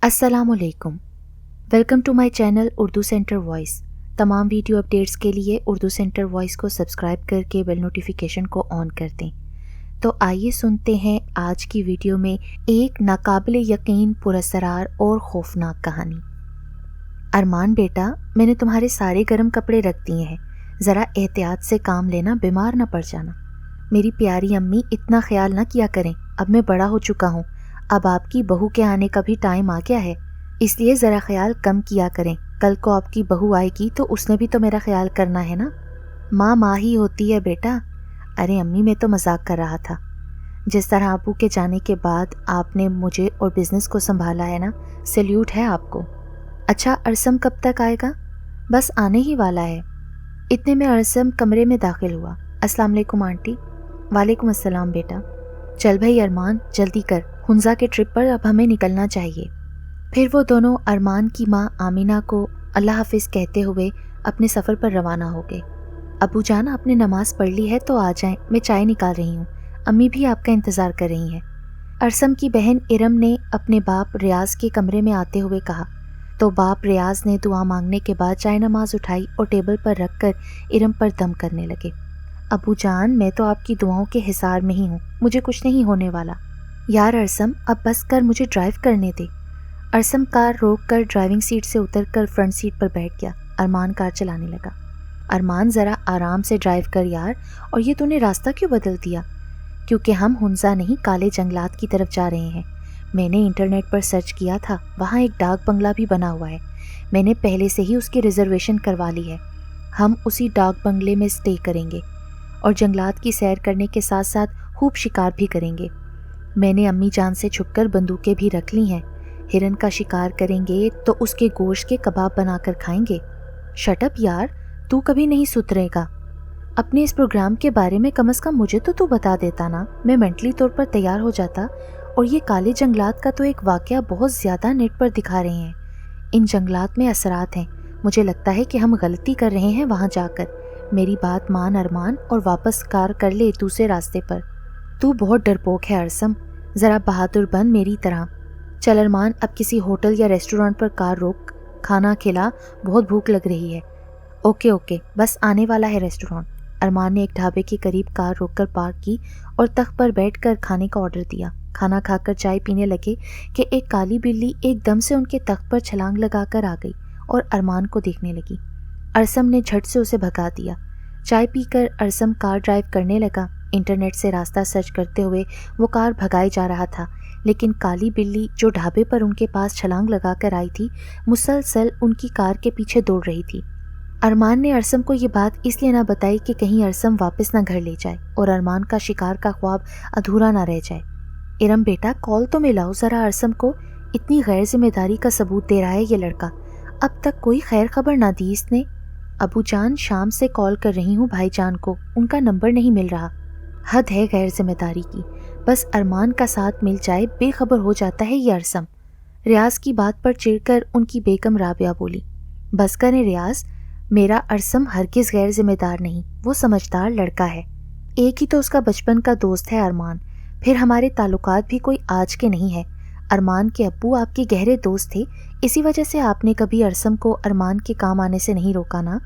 अस्सलाम वालेकुम। Welcome to my channel Urdu centre voice. तमाम वीडियो अपडेट्स के लिए उर्दू सेंटर वॉइस को सब्सक्राइब करके बेल नोटिफिकेशन को ऑन कर दें। तो आइए सुनते हैं आज की वीडियो में एक नाकाबिले यकीन, पुरअसरार और खौफनाक कहानी। अरमान बेटा, मैंने तुम्हारे सारे गर्म कपड़े रख दिए हैं, ज़रा एहतियात से काम लेना, बीमार ना पड़ जाना। मेरी प्यारी अम्मी, इतना ख्याल ना किया करें, अब मैं बड़ा हो चुका हूँ, अब आपकी बहू के आने का भी टाइम आ गया है, इसलिए ज़रा ख्याल कम किया करें। कल को आपकी बहू आएगी तो उसने भी तो मेरा ख्याल करना है ना। माँ माँ ही होती है बेटा। अरे अम्मी, मैं तो मजाक कर रहा था। जिस तरह अबू के जाने के बाद आपने मुझे और बिज़नेस को संभाला है ना, सैल्यूट है आपको। अच्छा, अरसम कब तक आएगा? बस आने ही वाला है। इतने में अरसम कमरे में दाखिल हुआ। अस्सलाम वालेकुम आंटी। वालेकुम अस्सलाम बेटा। चल भाई अरमान, जल्दी कर, हुंजा के ट्रिप पर अब हमें निकलना चाहिए। फिर वो दोनों अरमान की माँ आमिना को अल्लाह हाफिज़ कहते हुए अपने सफ़र पर रवाना हो गए। अबू जान, आपने नमाज़ पढ़ ली है तो आ जाएं, मैं चाय निकाल रही हूँ, अम्मी भी आपका इंतज़ार कर रही हैं। अरसम की बहन इरम ने अपने बाप रियाज के कमरे में आते हुए कहा तो बाप रियाज ने दुआ मांगने के बाद चाय नमाज उठाई और टेबल पर रख कर इरम पर दम करने लगे। अबू जान, मैं तो आपकी दुआओं के हिसार में ही हूँ, मुझे कुछ नहीं होने वाला। यार अरसम, अब बस कर, मुझे ड्राइव करने दे। अरसम कार रोक कर ड्राइविंग सीट से उतरकर फ्रंट सीट पर बैठ गया। अरमान कार चलाने लगा। अरमान, ज़रा आराम से ड्राइव कर यार, और ये तूने रास्ता क्यों बदल दिया? क्योंकि हम हुंजा नहीं, काले जंगलात की तरफ जा रहे हैं। मैंने इंटरनेट पर सर्च किया था, वहाँ एक डाक बंगला भी बना हुआ है, मैंने पहले से ही उसकी रिजर्वेशन करवा ली है। हम उसी डाक बंगले में स्टे करेंगे और जंगलात की सैर करने के साथ साथ खूब शिकार भी करेंगे। मैंने अम्मी जान से छुपकर बंदूकें भी रख ली हैं। हिरन का शिकार करेंगे तो उसके गोश्त के कबाब बनाकर खाएंगे। शट अप यार, तू कभी नहीं सुधरेगा। अपने इस प्रोग्राम के बारे में कम से कम मुझे तो तू बता देता ना, मैं मेंटली तौर पर तैयार हो जाता। और ये काले जंगलात का तो एक वाकया बहुत ज़्यादा नेट पर दिखा रहे हैं। इन जंगलात में असरात हैं, मुझे लगता है कि हम गलती कर रहे हैं वहाँ जाकर। मेरी बात मान अरमान और वापस कार कर ले दूसरे रास्ते पर। तू बहुत डरपोक है अरसम, ज़रा बहादुर बन मेरी तरह। चल अरमान, अब किसी होटल या रेस्टोरेंट पर कार रोक, खाना खिला, बहुत भूख लग रही है। ओके ओके, बस आने वाला है रेस्टोरेंट। अरमान ने एक ढाबे के करीब कार रोककर पार्क की और तख्त पर बैठकर खाने का ऑर्डर दिया। खाना खाकर चाय पीने लगे कि एक काली बिल्ली एकदम से उनके तख्त पर छलांग लगाकर आ गई और अरमान को देखने लगी। अरसम ने झट से उसे भगा दिया। चाय पीकर अरसम कार ड्राइव करने लगा। इंटरनेट से रास्ता सर्च करते हुए वो कार भगाए जा रहा था, लेकिन काली बिल्ली जो ढाबे पर उनके पास छलांग लगाकर आई थी, मुसलसल उनकी कार के पीछे दौड़ रही थी। अरमान ने अरसम को ये बात इसलिए ना बताई कि कहीं अरसम वापस ना घर ले जाए और अरमान का शिकार का ख्वाब अधूरा ना रह जाए। इरम बेटा, कॉल तो मिलाओ ज़रा अरसम को, इतनी गैर जिम्मेदारी का सबूत दे रहा है ये लड़का, अब तक कोई खैर खबर ना दी इसने। अबू जान, शाम से कॉल कर रही हूँ भाईजान को, उनका नंबर नहीं मिल रहा। हद है गैर जिम्मेदारी की, बस अरमान का साथ मिल जाए बेखबर हो जाता है ये अरसम। रियाज की बात पर चिढ़कर उनकी बेगम राबिया बोली, बस करें रियाज, मेरा अरसम हरगिज़ गैर जिम्मेदार नहीं, वो समझदार लड़का है। एक ही तो उसका बचपन का दोस्त है अरमान, फिर हमारे ताल्लुकात भी कोई आज के नहीं है। अरमान के अब्बू आपके गहरे दोस्त थे, इसी वजह से आपने कभी अरसम को अरमान के काम आने से नहीं रोका ना,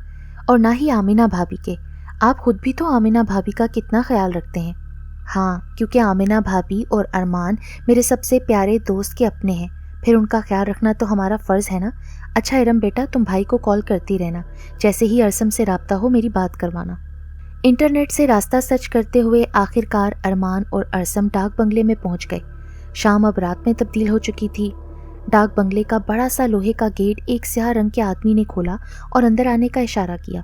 और ना ही आमिना भाभी के। आप खुद भी तो आमिना भाभी का कितना ख्याल रखते हैं। हाँ, क्योंकि आमिना भाभी और अरमान मेरे सबसे प्यारे दोस्त के अपने हैं, फिर उनका ख्याल रखना तो हमारा फ़र्ज़ है ना। अच्छा इरम बेटा, तुम भाई को कॉल करती रहना, जैसे ही अरसम से राब्ता हो मेरी बात करवाना। इंटरनेट से रास्ता सर्च करते हुए आखिरकार अरमान और अरसम डाक बंगले में पहुंच गए। शाम अब रात में तब्दील हो चुकी थी। डाक बंगले का बड़ा सा लोहे का गेट एक स्याह रंग के आदमी ने खोला और अंदर आने का इशारा किया।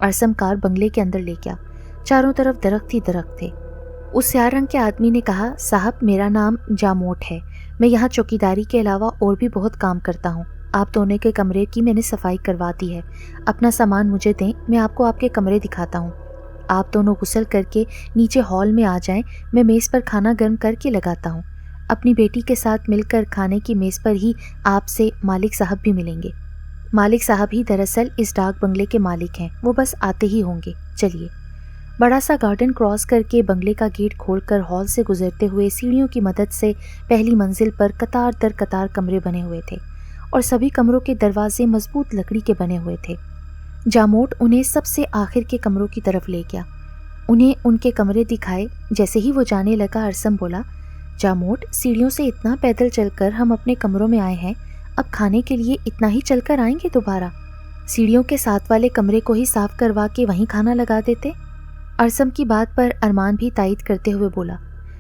अरसम कार बंगले के अंदर ले गया। चारों तरफ दरख्त ही दरख्त थे। उस स्याह रंग के आदमी ने कहा, साहब मेरा नाम जामोट है, मैं यहाँ चौकीदारी के अलावा और भी बहुत काम करता हूँ। आप दोनों के कमरे की मैंने सफाई करवा दी है, अपना सामान मुझे दें, मैं आपको आपके कमरे दिखाता हूँ। आप दोनों गुस्ल करके नीचे हॉल में आ जाएं, मैं मेज़ पर खाना गर्म करके लगाता हूँ। अपनी बेटी के साथ मिलकर खाने की मेज़ पर ही आपसे मालिक साहब भी मिलेंगे। मालिक साहब ही दरअसल इस डाक बंगले के मालिक हैं, वो बस आते ही होंगे। चलिए। बड़ा सा गार्डन क्रॉस करके बंगले का गेट खोलकर हॉल से गुजरते हुए सीढ़ियों की मदद से पहली मंजिल पर कतार दर कतार कमरे बने हुए थे और सभी कमरों के दरवाजे मजबूत लकड़ी के बने हुए थे। जामोट उन्हें सबसे आखिर के कमरों की तरफ ले गया, उन्हें उनके कमरे दिखाए। जैसे ही वो जाने लगा, अरसम बोला, जामोट, सीढ़ियों से इतना पैदल चलकर हम अपने कमरों में आए हैं, अब खाने के लिए इतना ही चलकर आएंगे दोबारा? सीढ़ियों के साथ वाले कमरे को ही साफ करवा के वहीं खाना लगा देते। अरसम की बात पर अरमान भी तायद करते हुए बोला,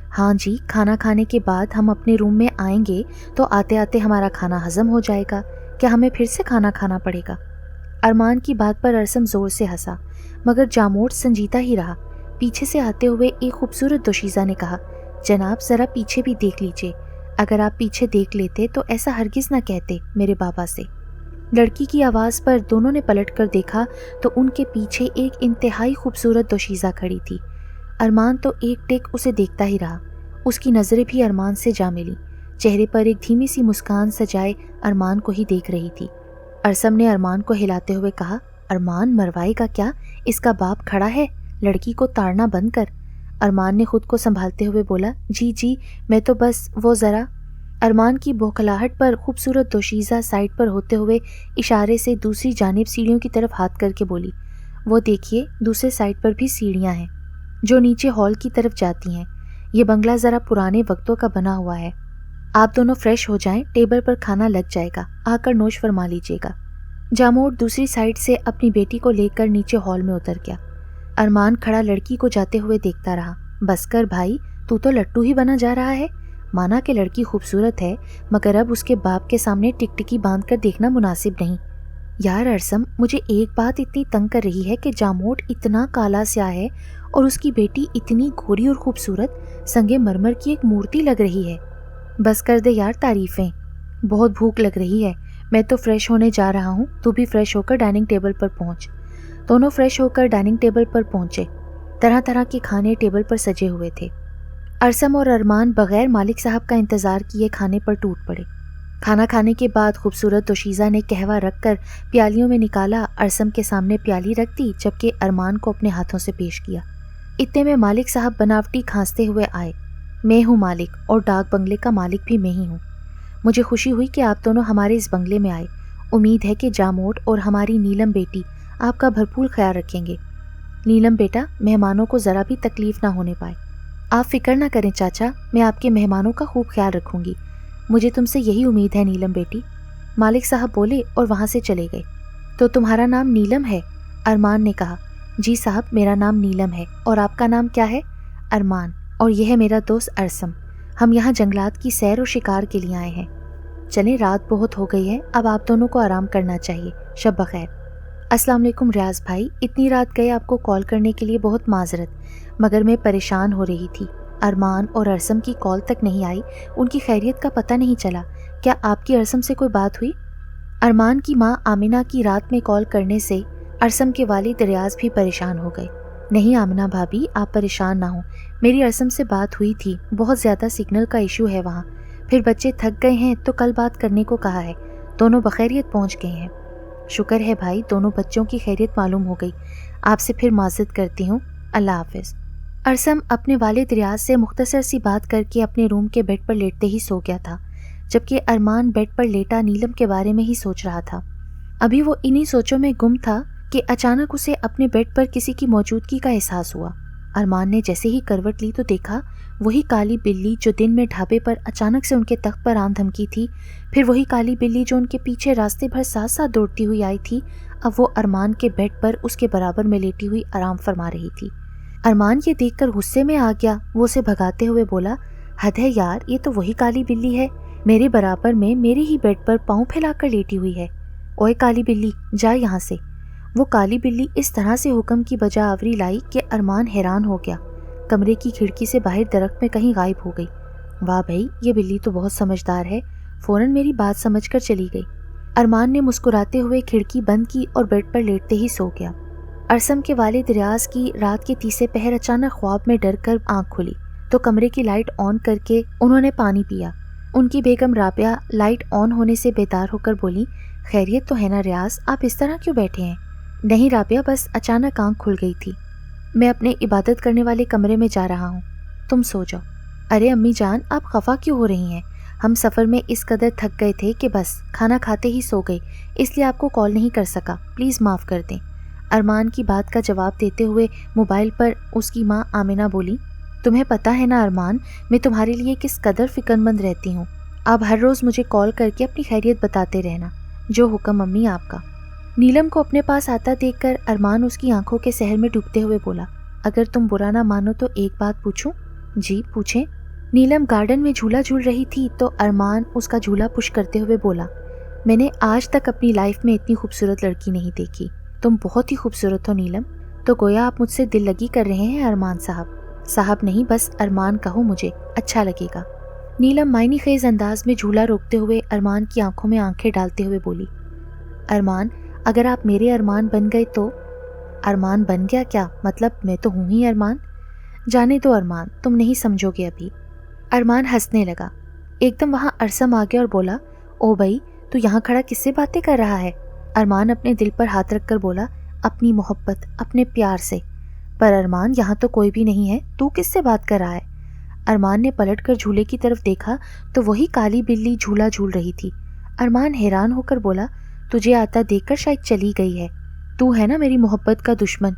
हाँ जी, खाना खाने के बाद हम अपने रूम में आएंगे तो आते आते हमारा खाना हजम हो जाएगा, क्या हमें फिर से खाना खाना पड़ेगा? अरमान की बात पर अरसम जोर से हंसा, मगर जामोट संजीदा ही रहा। पीछे से आते हुए एक खूबसूरत दोशीज़ा ने कहा, जनाब ज़रा पीछे भी देख लीजिए, अगर आप पीछे देख लेते तो ऐसा हरगिज़ ना कहते मेरे बाबा से। लड़की की आवाज़ पर दोनों ने पलट कर देखा तो उनके पीछे एक इंतहाई खूबसूरत दोशीज़ा खड़ी थी। अरमान तो एक टेक उसे देखता ही रहा। उसकी नज़रें भी अरमान से जा मिली, चेहरे पर एक धीमी सी मुस्कान सजाए अरमान को ही देख रही थी। अरसम ने अरमान को हिलाते हुए कहा, अरमान, मरवाएगा क्या? इसका बाप खड़ा है, लड़की को ताड़ना बंद कर। अरमान ने खुद को संभालते हुए बोला, जी जी, मैं तो बस वो ज़रा। अरमान की बौखलाहट पर खूबसूरत दोशीज़ा साइड पर होते हुए इशारे से दूसरी जानिब सीढ़ियों की तरफ हाथ करके बोली, वो देखिए, दूसरे साइड पर भी सीढ़ियाँ हैं जो नीचे हॉल की तरफ जाती हैं। ये बंगला ज़रा पुराने वक्तों का बना हुआ है। आप दोनों फ्रेश हो जाएं, टेबल पर खाना लग जाएगा, आकर नोश फरमा लीजिएगा। जामोट दूसरी साइड से अपनी बेटी को लेकर नीचे हॉल में उतर गया। अरमान खड़ा लड़की को जाते हुए देखता रहा। बस कर भाई, तू तो लट्टू ही बना जा रहा है। माना कि लड़की खूबसूरत है, मगर अब उसके बाप के सामने टिकटिकी बांध कर देखना मुनासिब नहीं। यार अरसम, मुझे एक बात इतनी तंग कर रही है कि जामोट इतना काला स्याह है और उसकी बेटी इतनी गोरी और खूबसूरत, संगे मरमर की एक मूर्ति लग रही है। बस कर दे यार तारीफें, बहुत भूख लग रही है। मैं तो फ्रेश होने जा रहा हूँ, तू भी फ्रेश होकर डाइनिंग टेबल पर पहुँच। दोनों फ्रेश होकर डाइनिंग टेबल पर पहुँचे। तरह तरह के खाने टेबल पर सजे हुए थे। अरसम और अरमान बगैर मालिक साहब का इंतज़ार किए खाने पर टूट पड़े। खाना खाने के बाद खूबसूरत दोशीज़ा ने कहवा रखकर प्यालियों में निकाला, अरसम के सामने प्याली रख दी, जबकि अरमान को अपने हाथों से पेश किया। इतने में मालिक साहब बनावटी खांसते हुए आए। मैं हूँ मालिक, और डाक बंगले का मालिक भी मैं ही हूँ। मुझे खुशी हुई कि आप दोनों हमारे इस बंगले में आए। उम्मीद है कि जामोट और हमारी नीलम बेटी आपका भरपूर ख्याल रखेंगे। नीलम बेटा, मेहमानों को ज़रा भी तकलीफ़ ना होने पाए। आप फिक्र ना करें चाचा, मैं आपके मेहमानों का खूब ख्याल रखूँगी। मुझे तुमसे यही उम्मीद है नीलम बेटी, मालिक साहब बोले और वहाँ से चले गए। तो तुम्हारा नाम नीलम है? अरमान ने कहा। जी साहब, मेरा नाम नीलम है। और आपका नाम क्या है? अरमान। और यह है मेरा दोस्त अरसम। हम यहाँ जंगलात की सैर और शिकार के लिए आए हैं। चलें, रात बहुत हो गई है, अब आप दोनों को आराम करना चाहिए। शब बखैर। अस्सलाम वालेकुम रियाज भाई, इतनी रात गए आपको कॉल करने के लिए बहुत माजरत, मगर मैं परेशान हो रही थी। अरमान और अरसम की कॉल तक नहीं आई, उनकी खैरियत का पता नहीं चला। क्या आपकी अरसम से कोई बात हुई? अरमान की माँ आमिना की रात में कॉल करने से अरसम के वालिद रियाज भी परेशान हो गए। नहीं आमिना भाभी, आप परेशान ना हो, मेरी अरसम से बात हुई थी, बहुत ज़्यादा सिग्नल का इशू है वहाँ, फिर बच्चे थक गए हैं तो कल बात करने को कहा है। दोनों बखैरियत पहुँच गए हैं। शुक्र है भाई, दोनों बच्चों की खैरियत मालूम हो गई। आपसे फिर माज़रत करती हूँ, अल्लाह हाफ़िज़। अरसम अपने वालिद रियाज से मुख्तसर सी बात करके अपने रूम के बेड पर लेटते ही सो गया था, जबकि अरमान बेड पर लेटा नीलम के बारे में ही सोच रहा था। अभी वो इन्हीं सोचों में गुम था कि अचानक उसे अपने बेड पर किसी की मौजूदगी का एहसास हुआ। अरमान ने जैसे ही करवट ली तो देखा वही काली बिल्ली जो दिन में ढाबे पर अचानक से उनके तख्त पर आन धमकी थी, फिर वही काली बिल्ली जो उनके पीछे रास्ते भर साथ साथ दौड़ती हुई आई थी, अब वो अरमान के बेड पर उसके बराबर में लेटी हुई आराम फरमा रही थी। अरमान ये देखकर गुस्से में आ गया। वो उसे भगाते हुए बोला, हद है यार, ये तो वही काली बिल्ली है, मेरे बराबर में मेरे ही बेड पर पाँव फैलाकर लेटी हुई है। ओए काली बिल्ली, जा यहाँ से। वो काली बिल्ली इस तरह से हुक्म की बजा आवरी लाई कि अरमान हैरान हो गया। कमरे की खिड़की से बाहर दरख्त में कहीं गायब हो गई। वाह भाई, ये बिल्ली तो बहुत समझदार है, फौरन मेरी बात समझकर चली गई। अरमान ने मुस्कुराते हुए खिड़की बंद की और बेड पर लेटते ही सो गया। अरसम के वालिद रियाज की रात के तीसरे पहर अचानक ख्वाब में डर कर आँख खुली तो कमरे की लाइट ऑन करके उन्होंने पानी पिया। उनकी बेगम राबिया लाइट ऑन होने से बेदार होकर बोली, खैरियत तो है ना रियाज, आप इस तरह क्यों बैठे हैं? नहीं राबिया, बस अचानक आँख खुल गई थी। मैं अपने इबादत करने वाले कमरे में जा रहा हूँ, तुम सो जाओ। अरे अम्मी जान, आप खफा क्यों हो रही हैं? हम सफ़र में इस कदर थक गए थे कि बस खाना खाते ही सो गए, इसलिए आपको कॉल नहीं कर सका, प्लीज़ माफ़ कर दें। अरमान की बात का जवाब देते हुए मोबाइल पर उसकी माँ आमिना बोली, तुम्हें पता है ना अरमान, मैं तुम्हारे लिए किस कदर फ़िक्रमंद रहती हूँ। आप हर रोज़ मुझे कॉल करके अपनी खैरियत बताते रहना। जो हुक्म अम्मी आपका। नीलम को अपने पास आता देखकर अरमान उसकी आंखों के सहर में डूबते हुए बोला, अगर तुम बुरा ना मानो तो एक बात पूछूं? जी पूछें। नीलम गार्डन में झूला झूल रही थी तो अरमान उसका झूला पुश करते हुए बोला, मैंने आज तक अपनी लाइफ में इतनी खूबसूरत लड़की नहीं देखी। तुम बहुत ही खूबसूरत हो नीलम। तो गोया आप मुझसे दिल लगी कर रहे हैं अरमान साहब। साहब नहीं, बस अरमान कहो, मुझे अच्छा लगेगा। नीलम मायनी खेज अंदाज में झूला रोकते हुए अरमान की आंखों में आंखें डालते हुए बोली, अरमान अगर आप मेरे अरमान बन गए तो? अरमान बन गया क्या? मतलब मैं तो हूँ ही अरमान। जाने दो अरमान, तुम नहीं समझोगे अभी। अरमान हंसने लगा। एकदम वहाँ अरसम आ गया और बोला, ओ भाई तू यहाँ खड़ा किससे बातें कर रहा है? अरमान अपने दिल पर हाथ रखकर बोला, अपनी मोहब्बत, अपने प्यार से। पर अरमान यहाँ तो कोई भी नहीं है, तू किससे बात कर रहा है? अरमान ने पलटकर झूले की तरफ देखा तो वही काली बिल्ली झूला झूल रही थी। अरमान हैरान होकर बोला, तुझे आता देखकर शायद चली गई है। तू है ना मेरी मोहब्बत का दुश्मन।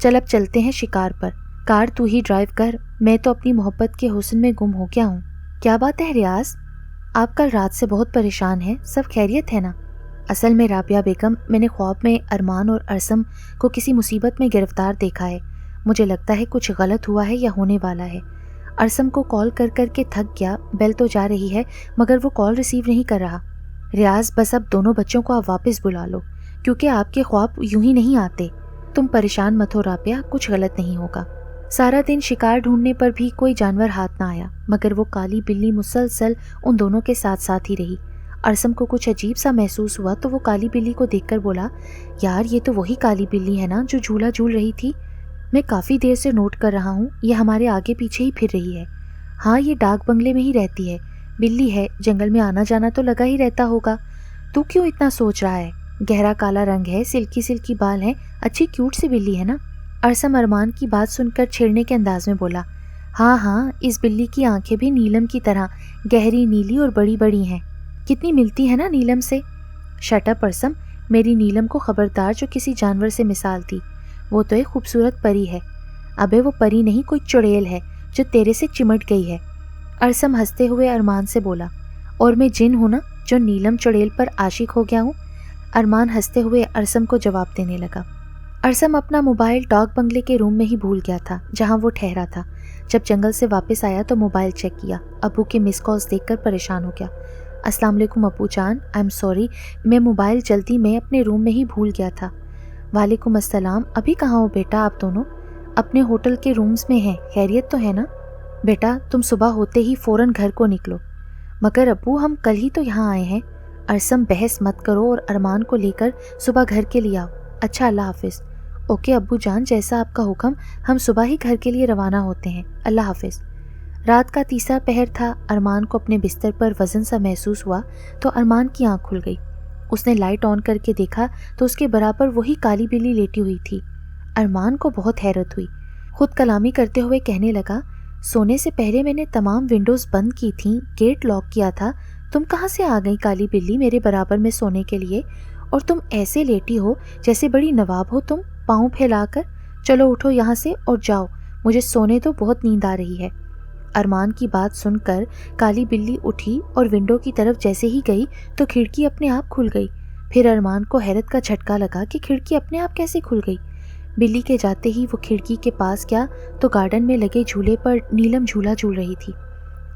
चल अब चलते हैं शिकार पर। कार तू ही ड्राइव कर, मैं तो अपनी मोहब्बत के हुस्न में गुम हो गया हूँ। क्या बात है रियाज, आप कल रात से बहुत परेशान हैं, सब खैरियत है ना? असल में राबिया बेगम, मैंने ख्वाब में अरमान और अरसम को किसी मुसीबत में गिरफ्तार देखा है। मुझे लगता है कुछ गलत हुआ है या होने वाला है। अरसम को कॉल कर कर के थक गया, बेल तो जा रही है मगर वो कॉल रिसीव नहीं कर रहा। रियाज बस अब दोनों बच्चों को आप वापस बुला लो, क्योंकि आपके ख्वाब यूं ही नहीं आते। तुम परेशान मत हो राबिया, कुछ गलत नहीं होगा। सारा दिन शिकार ढूंढने पर भी कोई जानवर हाथ ना आया, मगर वो काली बिल्ली मुसलसल उन दोनों के साथ साथ ही रही। अरसम को कुछ अजीब सा महसूस हुआ तो वो काली बिल्ली को देखकर बोला, यार ये तो वही काली बिल्ली है ना जो झूला झूल रही थी। मैं काफ़ी देर से नोट कर रहा हूँ, ये हमारे आगे पीछे ही फिर रही है। हाँ, ये डाक बंगले में ही रहती है। बिल्ली है, जंगल में आना जाना तो लगा ही रहता होगा। तू क्यों इतना सोच रहा है? गहरा काला रंग है, सिल्की सिल्की बाल हैं, अच्छी क्यूट सी बिल्ली है ना? अरसम अरमान की बात सुनकर छेड़ने के अंदाज में बोला, हाँ हाँ, इस बिल्ली की आंखें भी नीलम की तरह गहरी नीली और बड़ी बड़ी हैं। कितनी मिलती है ना नीलम से। शट अप अरसम, मेरी नीलम को खबरदार जो किसी जानवर से मिसाल थी। वो तो एक खूबसूरत परी है। अबे वो परी नहीं, कोई चुड़ैल है जो तेरे से चिमट गई है। अरसम हंसते हुए अरमान से बोला, और मैं जिन हूँ ना जो नीलम चुड़ैल पर आशिक हो गया हूँ। अरमान हंसते हुए अरसम को जवाब देने लगा। अरसम अपना मोबाइल डाक बंगले के रूम में ही भूल गया था जहाँ वो ठहरा था। जब जंगल से वापस आया तो मोबाइल चेक किया। अब्बू के मिस कॉल्स देखकर परेशान हो गया। अस्सलाम वालेकुम अब्बू जान, आई एम सॉरी, मैं मोबाइल जल्दी में अपने रूम में ही भूल गया था। वालेकुम अस्सलाम, अभी कहाँ हो बेटा आप दोनों? अपने होटल के रूम्स में हैं, खैरियत तो है ना? बेटा तुम सुबह होते ही फ़ौरन घर को निकलो। मगर अब्बू हम कल ही तो यहाँ आए हैं। अरसम बहस मत करो और अरमान को लेकर सुबह घर के लिए आओ। अच्छा, अल्लाह हाफिज़। ओके अब्बू जान, जैसा आपका हुक्म, हम सुबह ही घर के लिए रवाना होते हैं। अल्लाह हाफिज़। रात का तीसरा पहर था। अरमान को अपने बिस्तर पर वज़न सा महसूस हुआ तो अरमान की आँख खुल गई। उसने लाइट ऑन करके देखा तो उसके बराबर वही काली बिल्ली लेटी हुई थी। अरमान को बहुत हैरत हुई। खुद कलामी करते हुए कहने लगा, सोने से पहले मैंने तमाम विंडोज़ बंद की थीं, गेट लॉक किया था। तुम कहाँ से आ गई काली बिल्ली मेरे बराबर में सोने के लिए? और तुम ऐसे लेटी हो जैसे बड़ी नवाब हो तुम, पाँव फैलाकर। चलो उठो यहाँ से और जाओ, मुझे सोने दो, बहुत नींद आ रही है। अरमान की बात सुनकर काली बिल्ली उठी और विंडो की तरफ जैसे ही गई तो खिड़की अपने आप खुल गई। फिर अरमान को हैरत का झटका लगा कि खिड़की अपने आप कैसे खुल गई। बिल्ली के जाते ही वो खिड़की के पास गया तो गार्डन में लगे झूले पर नीलम झूला झूल रही थी।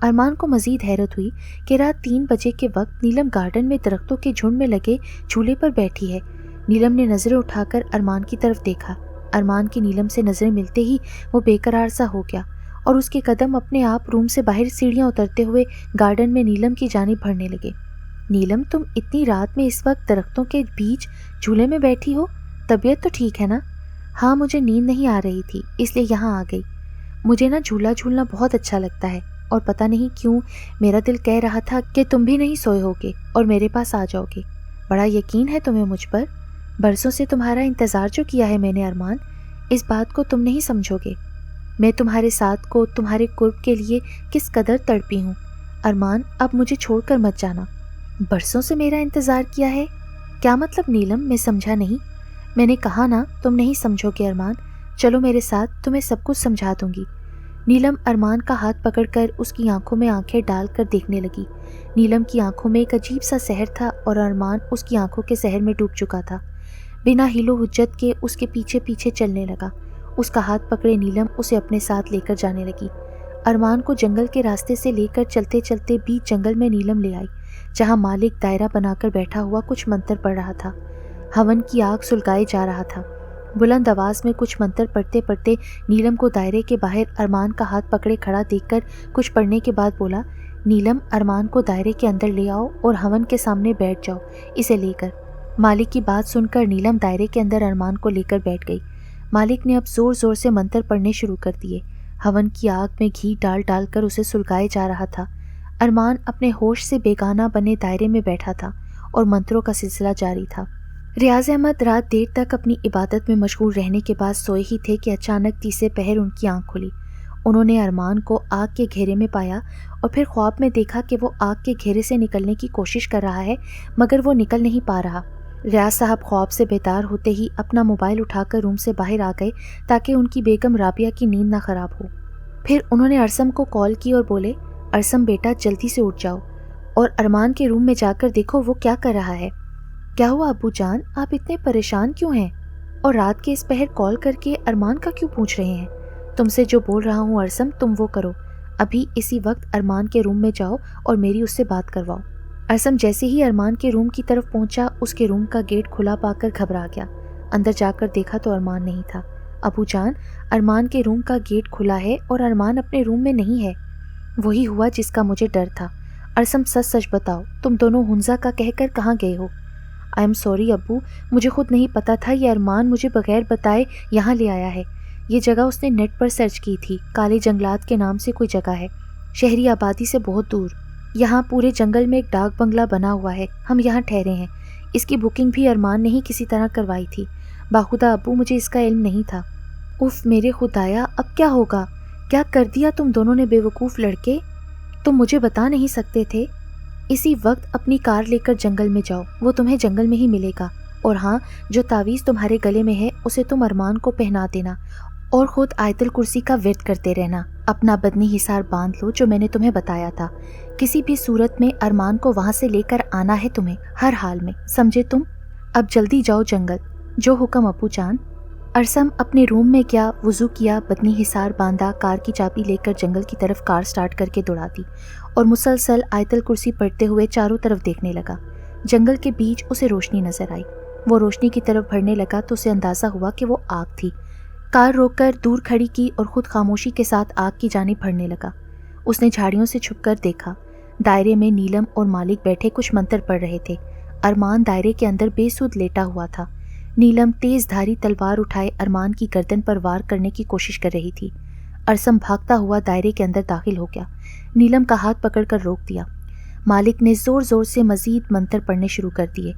अरमान को मज़ीद हैरत हुई कि रात 3 बजे के वक्त नीलम गार्डन में दरख्तों के झुंड में लगे झूले पर बैठी है। नीलम ने नज़रें उठाकर अरमान की तरफ देखा। अरमान की नीलम से नज़रें मिलते ही वो बेकरार सा हो गया और उसके कदम अपने आप रूम से बाहर सीढ़ियाँ उतरते हुए गार्डन में नीलम की जानिब बढ़ने लगे। नीलम, तुम इतनी रात में इस वक्त दरख्तों के बीच झूले में बैठी हो? तबीयत तो ठीक है ना? हाँ, मुझे नींद नहीं आ रही थी इसलिए यहाँ आ गई। मुझे ना झूला झूलना बहुत अच्छा लगता है और पता नहीं क्यों मेरा दिल कह रहा था कि तुम भी नहीं सोए होगे और मेरे पास आ जाओगे। बड़ा यकीन है तुम्हें मुझ पर। बरसों से तुम्हारा इंतज़ार जो किया है मैंने अरमान, इस बात को तुम नहीं समझोगे। मैं तुम्हारे साथ को तुम्हारे कुर्ब के लिए किस कदर तड़पी हूँ। अरमान, अब मुझे छोड़कर मत जाना। बरसों से मेरा इंतज़ार किया है। क्या मतलब नीलम? मैं समझा नहीं। मैंने कहा ना, तुम नहीं समझोगे अरमान। चलो मेरे साथ, तुम्हें सब कुछ समझा दूंगी। नीलम अरमान का हाथ पकड़कर उसकी आंखों में आंखें डालकर देखने लगी। नीलम की आंखों में एक अजीब सा सहर था और अरमान उसकी आंखों के सहर में डूब चुका था। बिना हिलो हुज्जत के उसके पीछे पीछे चलने लगा। उसका हाथ पकड़े नीलम उसे अपने साथ लेकर जाने लगी। अरमान को जंगल के रास्ते से लेकर चलते चलते बीच जंगल में नीलम ले आई, जहाँ मालिक दायरा बनाकर बैठा हुआ कुछ मंत्र पढ़ रहा था। हवन की आग सुलगाए जा रहा था। बुलंद आवाज में कुछ मंत्र पढ़ते पढ़ते नीलम को दायरे के बाहर अरमान का हाथ पकड़े खड़ा देखकर कुछ पढ़ने के बाद बोला, नीलम, अरमान को दायरे के अंदर ले आओ और हवन के सामने बैठ जाओ इसे लेकर। मालिक की बात सुनकर नीलम दायरे के अंदर अरमान को लेकर बैठ गई। मालिक ने अब जोर जोर से मंत्र पढ़ने शुरू कर दिए। हवन की आग में घी डाल डाल कर उसे सुलगाए जा रहा था। अरमान अपने होश से बेगाना बने दायरे में बैठा था और मंत्रों का सिलसिला जारी था। रियाज अहमद रात देर तक अपनी इबादत में मशगूल रहने के बाद सोए ही थे कि अचानक तीसरे पहर उनकी आंख खुली। उन्होंने अरमान को आग के घेरे में पाया और फिर ख्वाब में देखा कि वो आग के घेरे से निकलने की कोशिश कर रहा है, मगर वो निकल नहीं पा रहा। रियाज साहब ख्वाब से बेदार होते ही अपना मोबाइल उठाकर रूम से बाहर आ गए ताकि उनकी बेगम राबिया की नींद ना खराब हो। फिर उन्होंने अरसम को कॉल की और बोले, अरसम बेटा, जल्दी से उठ जाओ और अरमान के रूम में जाकर देखो वो क्या कर रहा है। क्या हुआ अब्बू जान, आप इतने परेशान क्यों हैं? और रात के इस पहर कॉल करके अरमान का क्यों पूछ रहे हैं? तुमसे जो बोल रहा हूँ अरसम, तुम वो करो। अभी इसी वक्त अरमान के रूम में जाओ और मेरी उससे बात करवाओ। अरसम जैसे ही अरमान के रूम की तरफ पहुंचा, उसके रूम का गेट खुला पाकर घबरा गया। अंदर जाकर देखा तो अरमान नहीं था। अब्बू जान, अरमान के रूम का गेट खुला है और अरमान अपने रूम में नहीं है। वही हुआ जिसका मुझे डर था। अरसम, सच सच बताओ, तुम दोनों हुंजा का कहकर कहाँ गए हो? आई एम सॉरी अब्बू, मुझे खुद नहीं पता था ये अरमान मुझे बगैर बताए यहाँ ले आया है। ये जगह उसने नेट पर सर्च की थी। काले जंगलात के नाम से कोई जगह है, शहरी आबादी से बहुत दूर। यहाँ पूरे जंगल में एक डाक बंगला बना हुआ है, हम यहाँ ठहरे हैं। इसकी बुकिंग भी अरमान ने ही किसी तरह करवाई थी। बाखुदा अब्बू, मुझे इसका इल्म नहीं था। उफ मेरे खुदाया, अब क्या होगा? क्या कर दिया तुम दोनों ने बेवकूफ़ लड़के? तुम मुझे बता नहीं सकते थे? इसी वक्त अपनी कार लेकर जंगल में जाओ, वो तुम्हें जंगल में ही मिलेगा। और हाँ, जो तावीज़ तुम्हारे गले में है उसे तुम अरमान को पहना देना और ख़ुद आयतल कुर्सी का विर्द करते रहना। अपना बदनी हिसार बांध लो जो मैंने तुम्हें बताया था। किसी भी सूरत में अरमान को वहाँ से लेकर आना है तुम्हें, हर हाल में, समझे तुम? अब जल्दी जाओ जंगल। जो हुक्म अब्बू जान। अरसम अपने रूम में गया, वुज़ू किया, बदनी हिसार बांधा, कार की चाबी लेकर जंगल की तरफ कार स्टार्ट करके दौड़ा दी और मुसलसल आयतल कुर्सी पढ़ते हुए चारों तरफ देखने लगा। जंगल के बीच उसे रोशनी नजर आई। वो रोशनी की तरफ बढ़ने लगा तो उसे अंदाज़ा हुआ कि वो आग थी। कार रोककर दूर खड़ी की और खुद खामोशी के साथ आग की जानिब बढ़ने लगा। उसने झाड़ियों से छुपकर देखा। दायरे में नीलम और मालिक बैठे कुछ मंत्र पढ़ रहे थे। अरमान दायरे के अंदर बेसुध लेटा हुआ था। नीलम तेज धारी तलवार उठाए अरमान की गर्दन पर वार करने की कोशिश कर रही थी। अरसम भागता हुआ दायरे के अंदर दाखिल हो गया। नीलम का हाथ पकड़कर रोक दिया। मालिक ने जोर जोर से मजीद मंत्र पढ़ने शुरू कर दिए।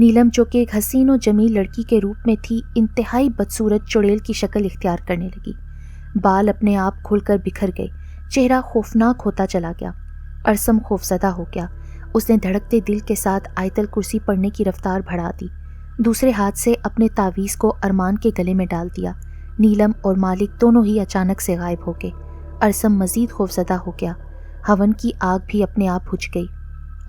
नीलम, जो कि एक हसीन और जमील लड़की के रूप में थी, इंतहाई बदसूरत चुड़ैल की शक्ल इख्तियार करने लगी। बाल अपने आप खुलकर बिखर गए, चेहरा खौफनाक होता चला गया। अरसम खौफजदा हो गया। उसने धड़कते दिल के साथ आयतल कुर्सी पढ़ने की रफ्तार बढ़ा दी। दूसरे हाथ से अपने तावीज़ को अरमान के गले में डाल दिया। नीलम और मालिक दोनों ही अचानक से गायब हो गए। अरसम मजीद खौफजदा हो गया। हवन की आग भी अपने आप बुझ गई।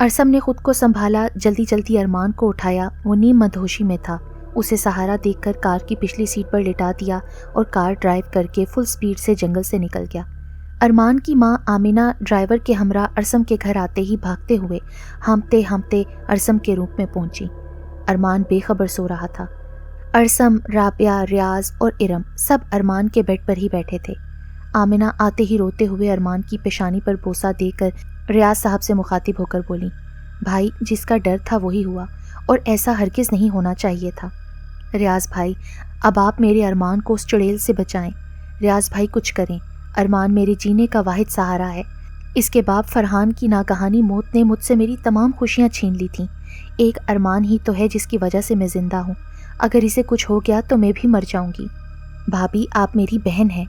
अरसम ने खुद को संभाला, जल्दी जल्दी अरमान को उठाया। वो नीम मदहोशी में था। उसे सहारा देखकर कार की पिछली सीट पर लिटा दिया और कार ड्राइव करके फुल स्पीड से जंगल से निकल गया। अरमान की माँ आमिना ड्राइवर के हमरा अरसम के घर आते ही भागते हुए हांफते हांफते अरसम के रूम में पहुंची। अरमान बेखबर सो रहा था। अरसम, राबिया, रियाज और इरम सब अरमान के बेड पर ही बैठे थे। आमिना आते ही रोते हुए अरमान की पेशानी पर बोसा देकर रियाज साहब से मुखातिब होकर बोली, भाई, जिसका डर था वही हुआ और ऐसा हरगिज़ नहीं होना चाहिए था। रियाज भाई, अब आप मेरे अरमान को उस चुड़ैल से बचाएं। रियाज भाई, कुछ करें। अरमान मेरे जीने का वाहिद सहारा है। इसके बाप फरहान की नागहानी मौत ने मुझसे मेरी तमाम खुशियाँ छीन ली थीं। एक अरमान ही तो है जिसकी वजह से मैं ज़िंदा हूँ। अगर इसे कुछ हो गया तो मैं भी मर जाऊँगी। भाभी आप मेरी बहन हैं,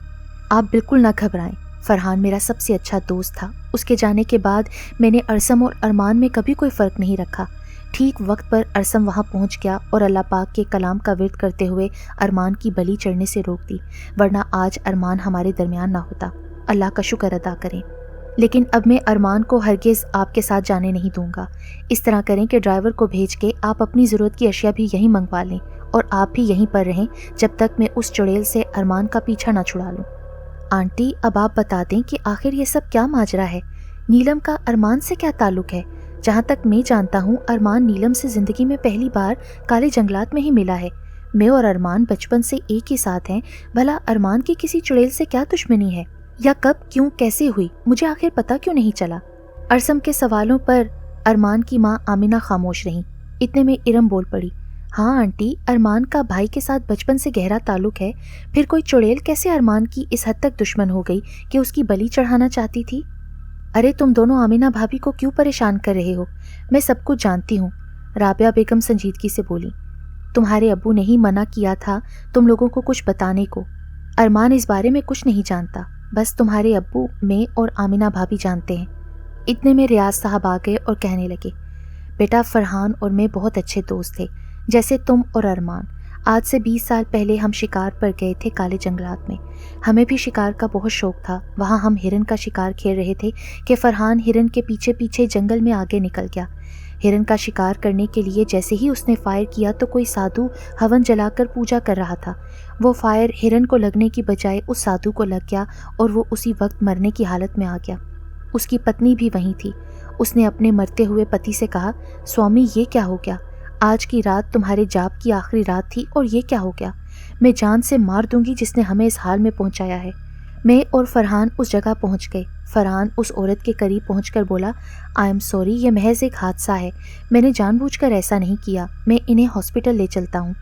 आप बिल्कुल ना घबराएं। फरहान मेरा सबसे अच्छा दोस्त था। उसके जाने के बाद मैंने अरसम और अरमान में कभी कोई फ़र्क नहीं रखा। ठीक वक्त पर अरसम वहाँ पहुँच गया और अल्लाह पाक के कलाम का विर्द करते हुए अरमान की बलि चढ़ने से रोक दी, वरना आज अरमान हमारे दरमियान ना होता। अल्लाह का शुक्र अदा करें। लेकिन अब मैं अरमान को हरगिज़ आपके साथ जाने नहीं दूंगा। इस तरह करें कि ड्राइवर को भेज के आप अपनी ज़रूरत की अशिया भी यहीं मंगवा लें और आप भी यहीं पर रहें जब तक मैं उस चुड़ैल से अरमान का पीछा ना छुड़ा लूँ। आंटी अब आप बता दें कि आखिर ये सब क्या माजरा है? नीलम का अरमान से क्या ताल्लुक है? जहाँ तक मैं जानता हूँ अरमान नीलम से ज़िंदगी में पहली बार काले जंगलात में ही मिला है। मैं और अरमान बचपन से एक ही साथ हैं। भला अरमान की किसी चुड़ैल से क्या दुश्मनी है, या कब, क्यों, कैसे हुई, मुझे आखिर पता क्यों नहीं चला? अरसम के सवालों पर अरमान की माँ आमिना खामोश रहीं। इतने में इरम बोल पड़ी, हाँ आंटी, अरमान का भाई के साथ बचपन से गहरा ताल्लुक है। फिर कोई चुड़ैल कैसे अरमान की इस हद तक दुश्मन हो गई कि उसकी बलि चढ़ाना चाहती थी? अरे तुम दोनों आमिना भाभी को क्यों परेशान कर रहे हो? मैं सब कुछ जानती हूँ, राबिया बेगम संजीदगी से बोली। तुम्हारे अब्बू ने ही मना किया था तुम लोगों को कुछ बताने को। अरमान इस बारे में कुछ नहीं जानता, बस तुम्हारे अब्बू, मैं और आमिना भाभी जानते हैं। इतने में रियाज साहब आ गए और कहने लगे, बेटा फरहान और मैं बहुत अच्छे दोस्त थे, जैसे तुम और अरमान। आज से 20 साल पहले हम शिकार पर गए थे काले जंगलात में। हमें भी शिकार का बहुत शौक था। वहाँ हम हिरन का शिकार खेल रहे थे कि फरहान हिरन के पीछे पीछे जंगल में आगे निकल गया। हिरन का शिकार करने के लिए जैसे ही उसने फायर किया तो कोई साधु हवन जलाकर पूजा कर रहा था। वो फायर हिरन को लगने की बजाय उस साधु को लग गया और वो उसी वक्त मरने की हालत में आ गया। उसकी पत्नी भी वहीं थी। उसने अपने मरते हुए पति से कहा, स्वामी ये क्या हो गया? आज की रात तुम्हारे जाप की आखिरी रात थी और ये क्या हो गया? मैं जान से मार दूंगी जिसने हमें इस हाल में पहुंचाया है। मैं और फरहान उस जगह पहुंच गए। फरहान उस औरत के करीब पहुंचकर बोला, आई एम सॉरी, ये महज एक हादसा है। मैंने जानबूझकर ऐसा नहीं किया। मैं इन्हें हॉस्पिटल ले चलता हूँ।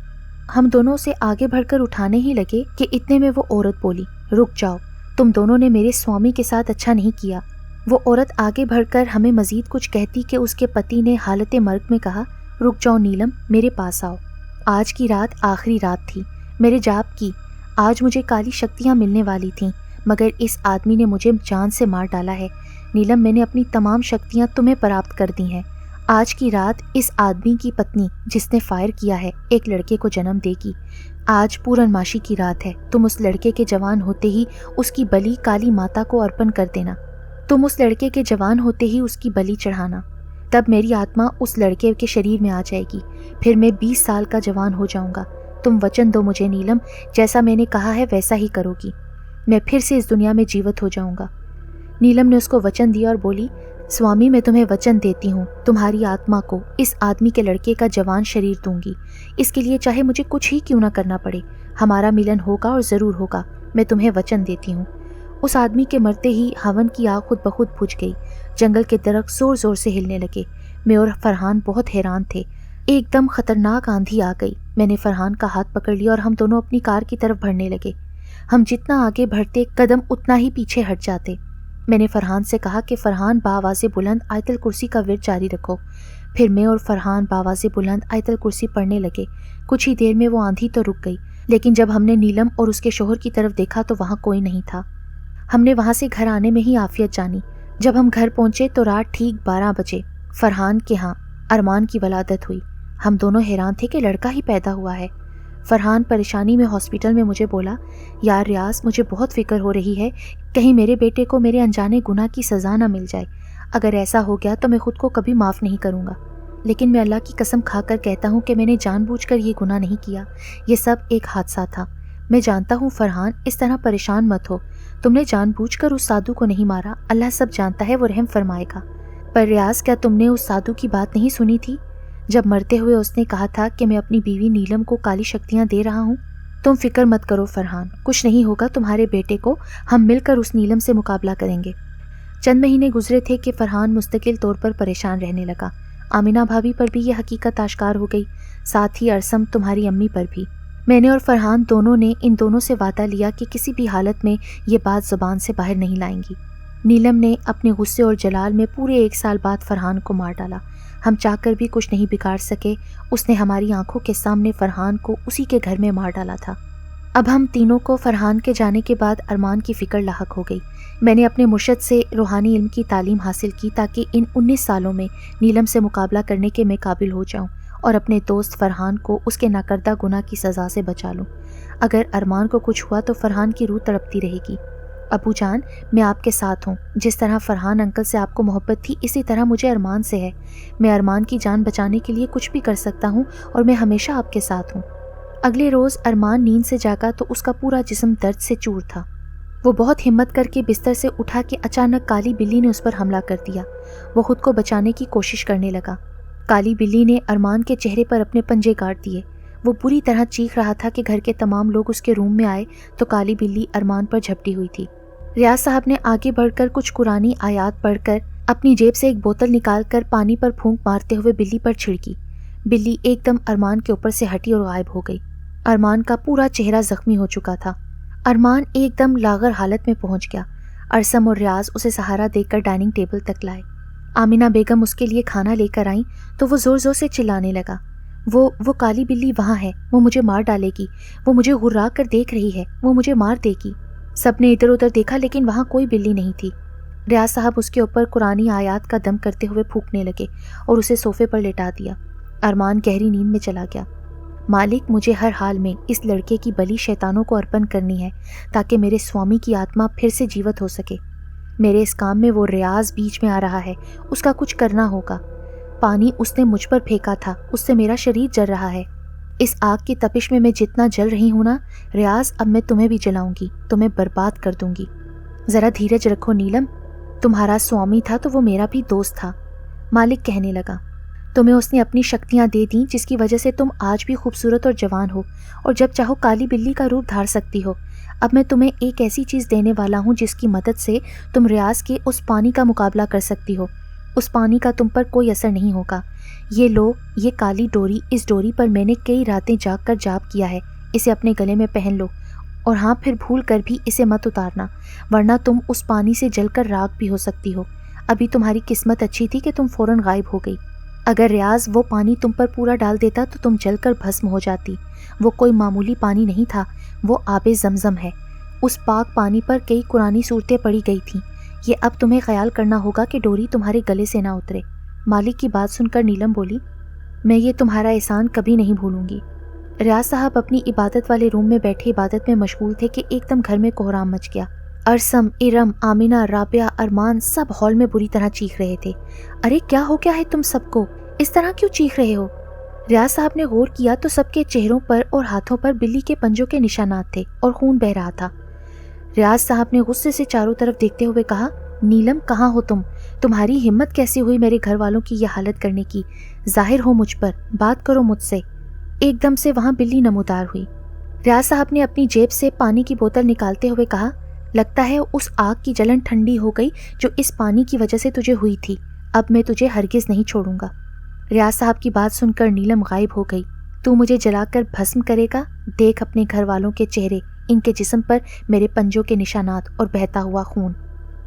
हम दोनों से आगे बढ़कर उठाने ही लगे कि इतने में वो औरत बोली, रुक जाओ, तुम दोनों ने मेरे स्वामी के साथ अच्छा नहीं किया। वो औरत आगे बढ़कर हमें मजीद कुछ कहती कि उसके पति ने हालत मर्ग में कहा, रुक जाओ नीलम, मेरे पास आओ। आज की रात आखिरी रात थी मेरे जाप की। आज मुझे काली शक्तियाँ मिलने वाली थीं, मगर इस आदमी ने मुझे जान से मार डाला है। नीलम, मैंने अपनी तमाम शक्तियाँ तुम्हें प्राप्त कर दी हैं। आज की रात इस आदमी की पत्नी जिसने फायर किया है एक लड़के को जन्म देगी। आज पूर्णमासी की रात है। तुम उस लड़के के जवान होते ही उसकी बलि काली माता को अर्पण कर देना। तुम उस लड़के के जवान होते ही उसकी बलि चढ़ाना। तब मेरी आत्मा उस लड़के के शरीर में आ जाएगी। फिर मैं 20 साल का जवान हो जाऊंगा। तुम वचन दो मुझे नीलम, जैसा मैंने कहा है वैसा ही करोगी। मैं फिर से इस दुनिया में जीवित हो जाऊंगा। नीलम ने उसको वचन दिया और बोली, स्वामी मैं तुम्हें वचन देती हूँ, तुम्हारी आत्मा को इस आदमी के लड़के का जवान शरीर दूंगी। इसके लिए चाहे मुझे कुछ ही क्यों ना करना पड़े, हमारा मिलन होगा और ज़रूर होगा। मैं तुम्हें वचन देती हूँ। उस आदमी के मरते ही हवन की आग खुद ब खुद बुझ गई। जंगल के दरख्त जोर जोर से हिलने लगे। मैं और फरहान बहुत हैरान थे। एकदम खतरनाक आंधी आ गई। मैंने फरहान का हाथ पकड़ लिया और हम दोनों अपनी कार की तरफ बढ़ने लगे। हम जितना आगे बढ़ते कदम उतना ही पीछे हट जाते। मैंने फरहान से कहा कि फरहान बावाज़े बुलंद आयतल कुर्सी का विर्द जारी रखो। फिर मैं और फरहान बावाज़े बुलंद आयतल कुर्सी पढ़ने लगे। कुछ ही देर में वो आंधी तो रुक गई, लेकिन जब हमने नीलम और उसके शोहर की तरफ देखा तो वहाँ कोई नहीं था। हमने वहाँ से घर आने में ही आफियत जानी। जब हम घर पहुँचे तो रात ठीक 12 बजे फरहान के यहाँ अरमान की वलादत हुई। हम दोनों हैरान थे कि लड़का ही पैदा हुआ है। फरहान परेशानी में हॉस्पिटल में मुझे बोला, यार रियाज, मुझे बहुत फिक्र हो रही है, कहीं मेरे बेटे को मेरे अनजाने गुनाह की सज़ा ना मिल जाए। अगर ऐसा हो गया तो मैं खुद को कभी माफ़ नहीं करूँगा। लेकिन मैं अल्लाह की कसम खाकर कहता हूँ कि मैंने जानबूझकर ये गुनाह नहीं किया। ये सब एक हादसा था। मैं जानता हूँ फरहान, इस तरह परेशान मत हो। तुमने जानबूझकर उस साधु को नहीं मारा। अल्लाह सब जानता है, वो रहम फरमाएगा। पर रियाज, क्या तुमने उस साधु की बात नहीं सुनी थी? जब मरते हुए उसने कहा था कि मैं अपनी बीवी नीलम को काली शक्तियाँ दे रहा हूँ। तुम फिक्र मत करो फरहान, कुछ नहीं होगा तुम्हारे बेटे को। हम मिलकर उस नीलम से मुकाबला करेंगे। चंद महीने गुजरे थे कि फरहान मुस्तकिल तौर पर परेशान रहने लगा। आमिना भाभी पर भी यह हकीकत आश्कार हो गई, साथ ही अरसम तुम्हारी अम्मी पर भी। मैंने और फरहान दोनों ने इन दोनों से वादा लिया कि किसी भी हालत में ये बात ज़ुबान से बाहर नहीं लाएंगी। नीलम ने अपने गुस्से और जलाल में पूरे 1 साल बाद फरहान को मार डाला। हम चाहकर भी कुछ नहीं बिगाड़ सके। उसने हमारी आंखों के सामने फरहान को उसी के घर में मार डाला था। اب ہم تینوں کو فرحان کے جانے کے بعد ارمان کی فکر لاحق ہو گئی۔ میں نے اپنے مرشد سے روحانی علم کی تعلیم حاصل کی تاکہ ان 19 سالوں میں نیلم سے مقابلہ کرنے کے میں قابل ہو جاؤں اور اپنے دوست فرحان کو اس کے ناکردہ گناہ کی سزا سے بچا لوں۔ اگر ارمان کو کچھ ہوا تو فرحان کی روح تڑپتی رہے گی۔ ابو جان، میں آپ کے ساتھ ہوں۔ جس طرح فرحان انکل سے آپ کو محبت تھی، اسی طرح مجھے ارمان سے ہے۔ میں ارمان کی جان بچانے کے لیے کچھ بھی کر سکتا ہوں اور میں ہمیشہ آپ کے ساتھ ہوں۔ اگلے روز ارمان نیند سے جاگا تو اس کا پورا جسم درد سے چور تھا۔ وہ بہت ہمت کر کے بستر سے اٹھا کہ اچانک کالی بلی نے اس پر حملہ کر دیا۔ وہ خود کو بچانے کی کوشش کرنے لگا۔ کالی بلی نے ارمان کے چہرے پر اپنے پنجے گاڑ دیے۔ وہ بری طرح چیخ رہا تھا کہ گھر کے تمام لوگ اس کے روم میں آئے تو کالی بلی ارمان پر جھپٹی ہوئی تھی۔ ریاض صاحب نے آگے بڑھ کر کچھ قرآنی آیات پڑھ کر اپنی جیب سے ایک بوتل نکال کر پانی پر پھونک مارتے ہوئے بلی پر چھڑکی۔ بلی ایک دم ارمان کے اوپر سے ہٹی اور غائب ہو گئی۔ ارمان کا پورا چہرہ زخمی ہو چکا تھا۔ ارمان ایک دم لاغر حالت میں پہنچ گیا۔ ارسم اور ریاض اسے سہارا دے کر ڈائننگ ٹیبل تک لائے۔ آمینہ بیگم اس کے لیے کھانا لے کر آئیں تو وہ زور زور سے چلانے لگا، وہ کالی بلی وہاں ہے، وہ مجھے مار ڈالے گی، وہ مجھے غرا کر دیکھ رہی ہے، وہ مجھے مار دے گی۔ سب نے ادھر ادھر دیکھا لیکن وہاں کوئی بلی نہیں تھی۔ ریاض صاحب اس کے اوپر قرآنی آیات کا دم کرتے ہوئے پھونکنے لگے اور اسے صوفے پر لٹا دیا۔ ارمان گہری نیند میں چلا گیا۔ مالک، مجھے ہر حال میں اس لڑکے کی بلی شیطانوں کو ارپن کرنی ہے تاکہ میرے سوامی کی آتما پھر سے جیوت ہو سکے۔ میرے اس کام میں وہ ریاض بیچ میں آ رہا ہے، اس کا کچھ کرنا ہوگا۔ پانی اس نے مجھ پر پھینکا تھا، اس سے میرا شریر جل رہا ہے۔ اس آگ کی تپش میں جتنا جل رہی ہوں نا ریاض، اب میں تمہیں بھی جلاؤں گی، تمہیں برباد کر دوں گی۔ ذرا دھیرج رکھو نیلم، تمہارا سوامی تھا تو وہ میرا بھی دوست تھا۔ مالک کہنے لگا، تمہیں اس نے اپنی شکتیاں دے دیں جس کی وجہ سے تم آج بھی خوبصورت اور جوان ہو اور جب چاہو کالی بلی کا روپ دھار سکتی ہو۔ اب میں تمہیں ایک ایسی چیز دینے والا ہوں جس کی مدد سے تم ریاض کے اس پانی کا مقابلہ کر سکتی ہو۔ اس پانی کا تم پر کوئی اثر نہیں ہوگا۔ یہ لو، یہ کالی ڈوری، اس ڈوری پر میں نے کئی راتیں جاگ کر جاپ کیا ہے، اسے اپنے گلے میں پہن لو، اور ہاں، پھر بھول کر بھی اسے مت اتارنا، ورنہ تم اس پانی سے جل کر راکھ بھی ہو سکتی ہو۔ ابھی تمہاری قسمت اچھی تھی کہ تم فوراً غائب ہو گئی۔ اگر ریاض وہ پانی تم پر پورا ڈال دیتا تو تم جل کر بھسم ہو جاتی۔ وہ کوئی معمولی پانی نہیں تھا، وہ آب زمزم ہے۔ اس پاک پانی پر کئی قرآنی صورتیں پڑھی گئی تھیں۔ یہ اب تمہیں خیال کرنا ہوگا کہ ڈوری تمہارے گلے سے نہ اترے۔ مالک کی بات سن کر نیلم بولی، میں یہ تمہارا احسان کبھی نہیں بھولوں گی۔ ریاض صاحب اپنی عبادت والے روم میں بیٹھے عبادت میں مشغول تھے کہ ایک دم گھر میں کوہرام مچ گیا۔ ارسم، ارم، آمینہ، رابعہ، ارمان سب ہال میں بری طرح چیخ رہے تھے۔ ارے کیا ہو گیا ہے تم سب کو؟ اس طرح کیوں چیخ رہے ہو؟ ریاض صاحب نے غور کیا تو سب کے چہروں پر اور ہاتھوں پر بلی کے پنجوں کے نشانات تھے اور خون بہہ رہا تھا۔ ریاض صاحب نے غصے سے چاروں طرف دیکھتے ہوئے کہا، نیلم کہاں ہو تم؟ تمہاری ہمت کیسی ہوئی میرے گھر والوں کی یہ حالت کرنے کی؟ ظاہر ہو مجھ پر، بات کرو مجھ سے۔ ایک دم سے وہاں بلی نمودار ہوئی۔ ریاض صاحب نے اپنی جیب سے پانی کی بوتل نکالتے ہوئے کہا، لگتا ہے اس آگ کی جلن ٹھنڈی ہو گئی جو اس پانی کی وجہ سے تجھے ہوئی تھی۔ اب میں تجھے ہرگز نہیں چھوڑوں گا۔ ریاض صاحب کی بات سن کر نیلم غائب ہو گئی۔ تو مجھے جلا کر بھسم کرے گا؟ دیکھ اپنے گھر والوں کے چہرے، ان کے جسم پر میرے پنجوں کے نشانات اور بہتا ہوا خون۔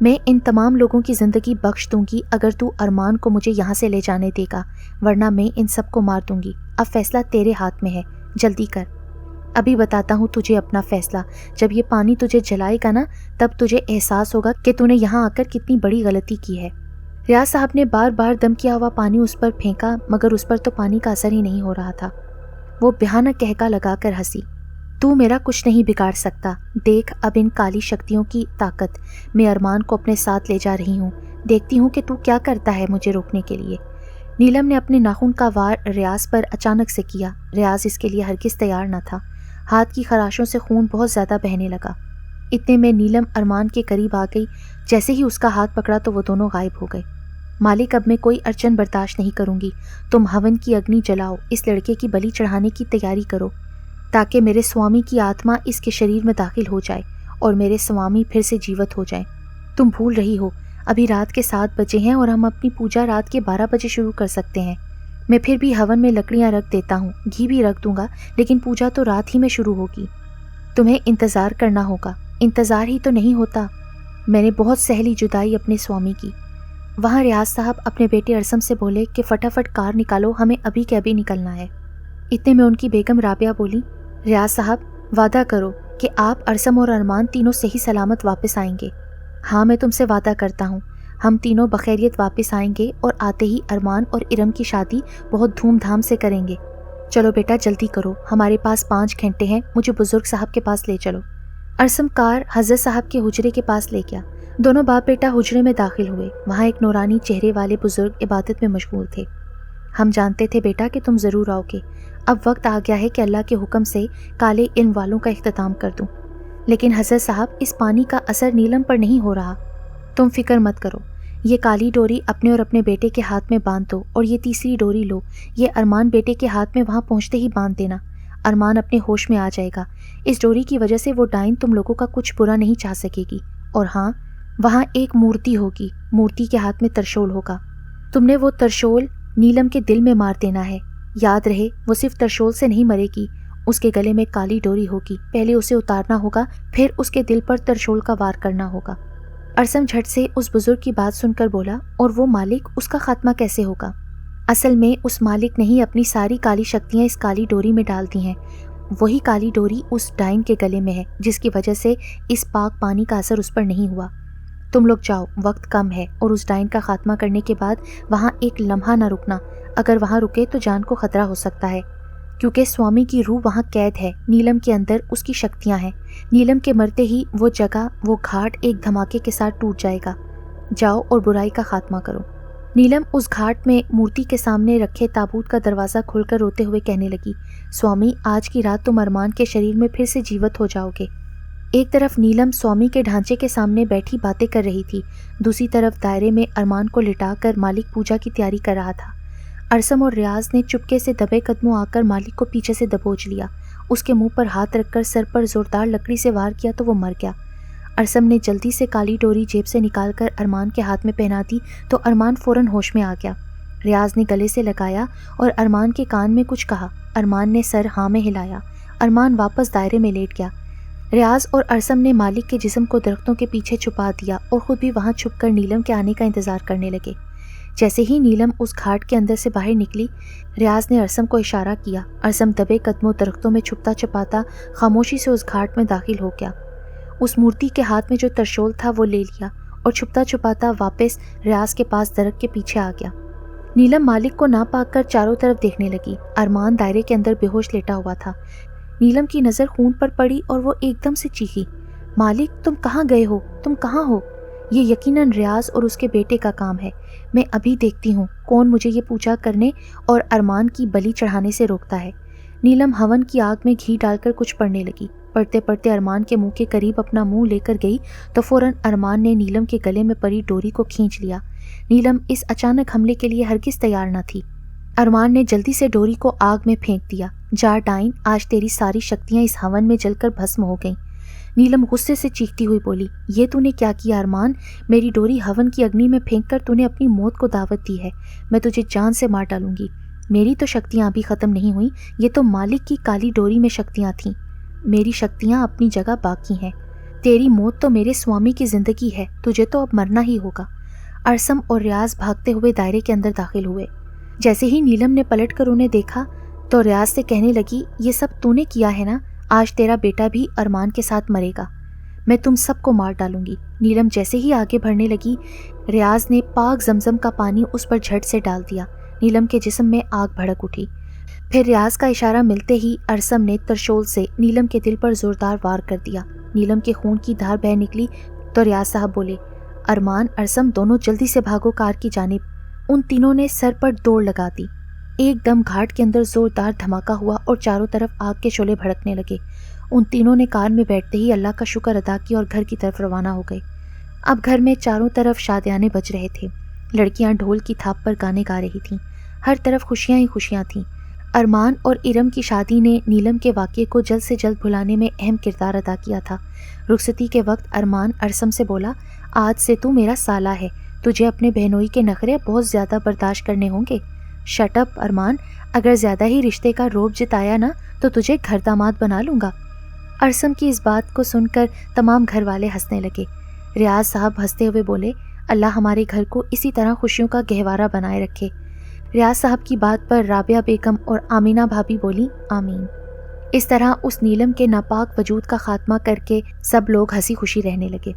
میں ان تمام لوگوں کی زندگی بخش دوں گی اگر تو ارمان کو مجھے یہاں سے لے جانے دے گا، ورنہ میں ان سب کو مار دوں گی۔ اب فیصلہ تیرے ہاتھ میں ہے، جلدی کر۔ ابھی بتاتا ہوں تجھے اپنا فیصلہ۔ جب یہ پانی تجھے جلائے گا نا تب تجھے احساس ہوگا کہ تو نے یہاں آ کر کتنی بڑی غلطی کی ہے۔ ریاض صاحب نے بار بار دم کیا ہوا پانی اس پر پھینکا مگر اس پر تو پانی کا اثر ہی نہیں ہو رہا تھا۔ وہ بھیانک کہکا لگا کر ہنسی، تو میرا کچھ نہیں بگاڑ سکتا۔ دیکھ اب ان کالی شکتیوں کی طاقت، میں ارمان کو اپنے ساتھ لے جا رہی ہوں، دیکھتی ہوں کہ تو کیا کرتا ہے مجھے روکنے کے لیے۔ نیلم نے اپنے ناخن کا وار ریاض پر اچانک سے کیا۔ ریاض اس کے لیے ہرگز تیار نہ تھا۔ ہاتھ کی خراشوں سے خون بہت زیادہ بہنے لگا۔ اتنے میں نیلم ارمان کے قریب آ گئی۔ جیسے ہی اس کا ہاتھ پکڑا تو وہ دونوں غائب ہو گئے۔ مالک، اب میں کوئی ارچن برداشت نہیں کروں گی۔ تم ہون کی اگنی جلاؤ، اس لڑکے کی بلی چڑھانے کی تیاری کرو تاکہ میرے سوامی کی آتما اس کے شریر میں داخل ہو جائے اور میرے سوامی پھر سے جیوت ہو جائیں۔ تم بھول رہی ہو، ابھی رات کے 7 بجے ہیں اور ہم اپنی پوجا رات کے 12 بجے شروع کر سکتے ہیں۔ میں پھر بھی ہون میں لکڑیاں رکھ دیتا ہوں، گھی بھی رکھ دوں گا، لیکن پوجا تو رات ہی میں شروع ہوگی۔ تمہیں انتظار کرنا ہوگا۔ انتظار ہی تو نہیں ہوتا، میں نے بہت سہلی جدائی اپنے سوامی کی۔ وہاں ریاض صاحب اپنے بیٹے ارسم سے بولے کہ فٹافٹ کار نکالو، ہمیں ابھی کے ابھی نکلنا ہے۔ اتنے میں ان کی بیگم رابعہ بولی، ریاض صاحب वादा करो कि आप अरसम और अरमान तीनों सही सलामत वापस आएंगे। हाँ, मैं तुमसे वादा करता हूँ, हम तीनों बखैरियत वापस आएंगे और आते ही अरमान और इरम की शादी बहुत धूमधाम से करेंगे। चलो बेटा जल्दी करो, हमारे पास 5 घंटे हैं, मुझे बुजुर्ग साहब के पास ले चलो। अरसम कार हजरत साहब के हुजरे के पास ले गया। दोनों बाप बेटा हुजरे में दाखिल हुए। वहाँ एक नूरानी चेहरे वाले बुजुर्ग इबादत में मशगूल थे। हम जानते थे बेटा कि तुम ज़रूर आओगे। अब वक्त आ गया है कि अल्लाह के हुक्म से काले इल्म वालों का इख्तिताम कर दूं। लेकिन हजरत साहब, इस पानी का असर नीलम पर नहीं हो रहा। तुम फिक्र मत करो, ये काली डोरी अपने और अपने बेटे के हाथ में बांध दो, और ये तीसरी डोरी लो, ये अरमान बेटे के हाथ में वहाँ पहुँचते ही बांध देना। अरमान अपने होश में आ जाएगा। इस डोरी की वजह से वो डाइन तुम लोगों का कुछ बुरा नहीं चाह सकेगी। और हाँ, वहाँ एक मूर्ति होगी, मूर्ति के हाथ में तरशोल होगा। तुमने वो तरशोल नीलम के दिल में मार देना है। याद रहे, वो सिर्फ तरशोल से नहीं मरेगी, उसके गले में काली डोरी होगी। पहले उसे उतारना होगा, फिर उसके दिल पर तरशोल का वार करना होगा। अरसम झट से उस बुजुर्ग की बात सुनकर बोला, और वो मालिक, उसका खात्मा कैसे होगा? असल में उस मालिक ने ही अपनी सारी काली शक्तियाँ इस काली डोरी में डाल दी हैं। वही काली डोरी उस डाइन के गले में है, जिसकी वजह से इस पाक पानी का असर उस पर नहीं हुआ। तुम लोग जाओ, वक्त कम है, और उस डाइन का खात्मा करने के बाद वहाँ एक लम्हा ना रुकना। अगर वहाँ रुके तो जान को खतरा हो सकता है, क्योंकि स्वामी की रूह वहाँ कैद है। नीलम के अंदर उसकी शक्तियाँ हैं। नीलम के मरते ही वो जगह, वो घाट एक धमाके के साथ टूट जाएगा। जाओ और बुराई का खात्मा करो। नीलम उस घाट में मूर्ति के सामने रखे ताबूत का दरवाज़ा खोलकर रोते हुए कहने लगी, स्वामी, आज की रात तुम अरमान के शरीर में फिर से जीवित हो जाओगे। एक तरफ नीलम स्वामी के ढांचे के सामने बैठी बातें कर रही थी, दूसरी तरफ दायरे में अरमान को लिटाकर मालिक पूजा की तैयारी कर रहा था। अरसम और रियाज ने चुपके से दबे कदमों आकर मालिक को पीछे से दबोच लिया। उसके मुंह पर हाथ रखकर सर पर जोरदार लकड़ी से वार किया तो वो मर गया। अरसम ने जल्दी से काली डोरी जेब से निकालकर अरमान के हाथ में पहना दी तो अरमान फौरन होश में आ गया। रियाज ने गले से लगाया और अरमान के कान में कुछ कहा। अरमान ने सर हाँ में हिलाया। अरमान वापस दायरे में लेट गया। रियाज और अरसम ने मालिक के जिस्म को दरख्तों के पीछे छुपा दिया और खुद भी वहाँ छुपकर नीलम के आने का इंतजार करने लगे। जैसे ही नीलम उस घाट के अंदर से बाहर निकली, रियाज ने अरसम को इशारा किया। अरसम दबे कदमों दरख्तों में छुपता छुपाता खामोशी से उस घाट में दाखिल हो गया। उस मूर्ति के हाथ में जो तरशोल था वो ले लिया और छुपता छुपाता वापस रियाज के पास दरख्त के पीछे आ गया। नीलम मालिक को ना पाकर चारों तरफ देखने लगी। अरमान दायरे के अंदर बेहोश लेटा हुआ था। नीलम की नज़र खून पर पड़ी और वो एकदम से चीखी, मालिक, तुम कहाँ गए हो? तुम कहाँ हो? ये यकीनन रियाज और उसके बेटे का काम है। मैं अभी देखती हूँ कौन मुझे ये पूजा करने और अरमान की बलि चढ़ाने से रोकता है। नीलम हवन की आग में घी डालकर कुछ पढ़ने लगी। पढ़ते पढ़ते अरमान के मुंह के करीब अपना मुंह लेकर गई तो फौरन अरमान ने नीलम के गले में पड़ी डोरी को खींच लिया। नीलम इस अचानक हमले के लिए हरगिज तैयार न थी। अरमान ने जल्दी से डोरी को आग में फेंक दिया। जा डाइन, आज तेरी सारी शक्तियाँ इस हवन में जलकर भस्म हो गईं। नीलम गुस्से से चीखती हुई बोली, ये तूने क्या किया अरमान? मेरी डोरी हवन की अग्नि में फेंककर तूने अपनी मौत को दावत दी है। मैं तुझे जान से मार डालूंगी। मेरी तो शक्तियाँ अभी ख़त्म नहीं हुई, ये तो मालिक की काली डोरी में शक्तियाँ थीं। मेरी शक्तियाँ अपनी जगह बाकी हैं। तेरी मौत तो मेरे स्वामी की ज़िंदगी है, तुझे तो अब मरना ही होगा। अरसम और रियाज भागते हुए दायरे के अंदर दाखिल हुए। जैसे ही नीलम ने पलटकर उन्हें देखा तो रियाज से कहने लगी, ये सब तूने किया है ना? आज तेरा बेटा भी अरमान के साथ मरेगा। मैं तुम सबको मार डालूंगी। नीलम जैसे ही आगे बढ़ने लगी, रियाज ने पाक जमजम का पानी उस पर झट से डाल दिया। नीलम के जिस्म में आग भड़क उठी। फिर रियाज का इशारा मिलते ही अरसम ने तरशोल से नीलम के दिल पर जोरदार वार कर दिया। नीलम के खून की धार बह निकली तो रियाज साहब बोले, अरमान, अरसम, दोनों जल्दी से भागो कार की जानिब। उन तीनों ने सर पर दौड़ लगा दी। एकदम घाट के अंदर जोरदार धमाका हुआ और चारों तरफ आग के शोले भड़कने लगे। उन तीनों ने कार में बैठते ही अल्लाह का शुक्र अदा किया और घर की तरफ रवाना हो गए। अब घर में चारों तरफ शादियाने बज रहे थे। लड़कियां ढोल की थाप पर गाने गा रही थीं। हर तरफ खुशियां ही खुशियां थीं। अरमान और इरम की शादी ने नीलम के वाक़ये को जल्द से जल्द भुलाने में अहम किरदार अदा किया था। रुखसती के वक्त अरमान अरसम से बोला, आज से तू मेरा साला है, तुझे अपने बहनोई के नखरे बहुत ज़्यादा बर्दाश्त करने होंगे। शट अप अरमान, अगर ज़्यादा ही रिश्ते का रोब जिताया ना तो तुझे घर दामाद बना लूँगा। अरसम की इस बात को सुनकर तमाम घर वाले हंसने लगे। रियाज साहब हंसते हुए बोले, अल्लाह हमारे घर को इसी तरह खुशियों का गहवारा बनाए रखे। रियाज साहब की बात पर राबिया बेगम और आमीना भाभी बोली, आमीन। اس طرح اس نیلم کے ناپاک وجود کا خاتمہ کر کے سب لوگ ہنسی خوشی رہنے لگے۔